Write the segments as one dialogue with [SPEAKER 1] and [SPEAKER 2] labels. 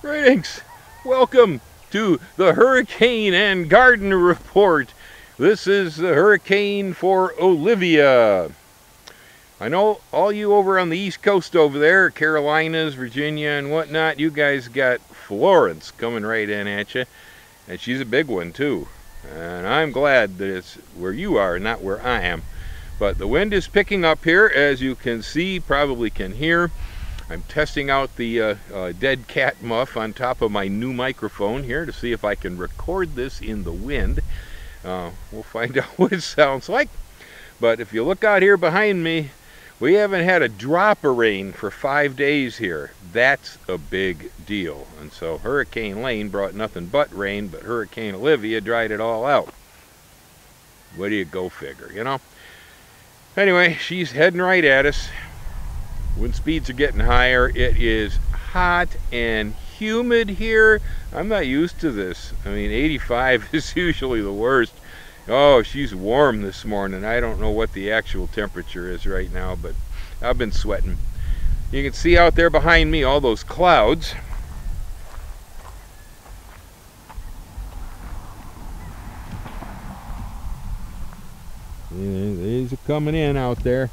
[SPEAKER 1] Greetings! Welcome to the Hurricane and Garden Report. This is the hurricane for Olivia. I know all you over on the East Coast over there, Carolinas, Virginia, and whatnot, you guys got Florence coming right in at you. And she's a big one too. And I'm glad that it's where you are, not where I am. But the wind is picking up here, as you can see, probably can hear. I'm testing out the dead cat muff on top of my new microphone here to see if I can record this in the wind. We'll find out what it sounds like. But if you look out here behind me, we haven't had a drop of rain for 5 days here. That's a big deal. And so Hurricane Lane brought nothing but rain, but Hurricane Olivia dried it all out. What do you go figure, you know? Anyway, she's heading right at us. Wind speeds are getting higher. It is hot and humid here. I'm not used to this. I mean, 85 is usually the worst. Oh, she's warm this morning. I don't know what the actual temperature is right now, but I've been sweating. You can see out there behind me all those clouds. Yeah, these are coming in out there.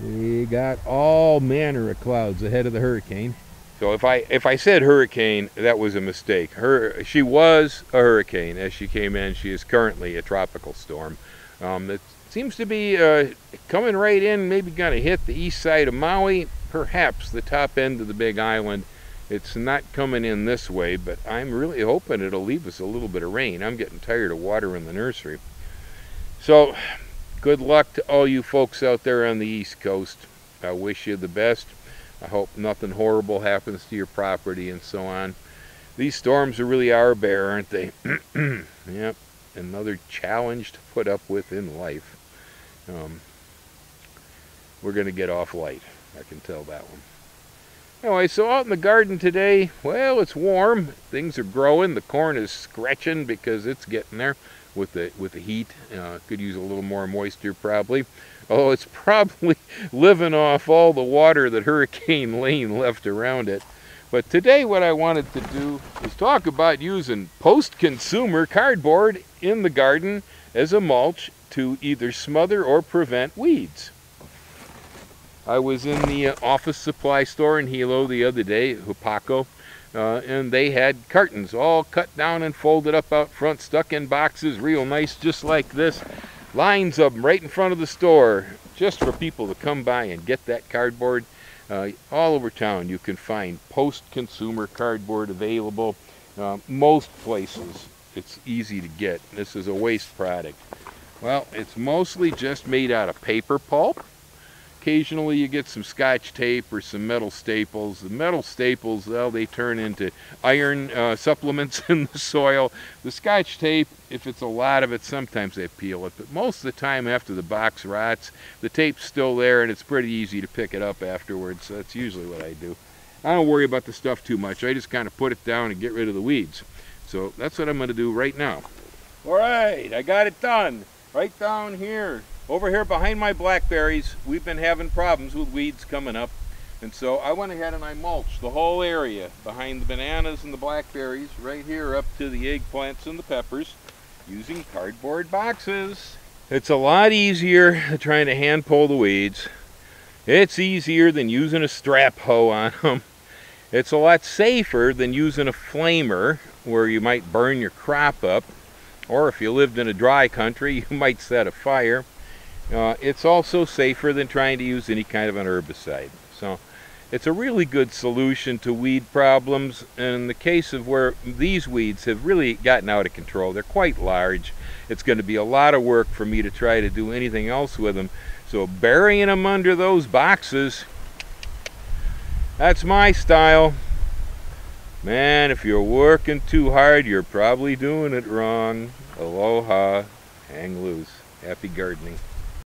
[SPEAKER 1] We got all manner of clouds ahead of the hurricane. So if I said hurricane, that was a mistake. She was a hurricane as she came in. She is currently a tropical storm. It seems to be coming right in, maybe going to hit the east side of Maui, perhaps the top end of the Big Island. It's not coming in this way, but I'm really hoping it'll leave us a little bit of rain. I'm getting tired of watering the nursery. So good luck to all you folks out there on the East Coast. I wish you the best. I hope nothing horrible happens to your property and so on. These storms really are a bear, aren't they? Yep, another challenge to put up with in life. We're going to get off light. I can tell that one. Anyway, so out in the garden today, well, it's warm. Things are growing. The corn is scratching because it's getting there with the heat. Could use a little more moisture probably. Although it's probably living off all the water that Hurricane Lane left around it. But today what I wanted to do is talk about using post-consumer cardboard in the garden as a mulch to either smother or prevent weeds. I was in the office supply store in Hilo the other day, Hupaco, and they had cartons all cut down and folded up out front, stuck in boxes, real nice, just like this. Lines of them right in front of the store, just for people to come by and get that cardboard. All over town you can find post-consumer cardboard available. Most places it's easy to get. This is a waste product. Well, it's mostly just made out of paper pulp. Occasionally you get some Scotch tape or some metal staples. The metal staples, well, they turn into iron supplements in the soil. The Scotch tape, if it's a lot of it, sometimes they peel it. But most of the time after the box rots, the tape's still there and it's pretty easy to pick it up afterwards. So that's usually what I do. I don't worry about the stuff too much. I just kind of put it down and get rid of the weeds. So that's what I'm going to do right now. All right, I got it done. Right down here. Over here behind my blackberries, we've been having problems with weeds coming up. And so I went ahead and I mulched the whole area behind the bananas and the blackberries, right here up to the eggplants and the peppers, using cardboard boxes. It's a lot easier than trying to hand pull the weeds. It's easier than using a strap hoe on them. It's a lot safer than using a flamer where you might burn your crop up. Or if you lived in a dry country, you might set a fire. It's also safer than trying to use any kind of an herbicide. So it's a really good solution to weed problems. And in the case of where these weeds have really gotten out of control, they're quite large. It's going to be a lot of work for me to try to do anything else with them. So burying them under those boxes, that's my style. Man, if you're working too hard, you're probably doing it wrong. Aloha, hang loose. Happy gardening.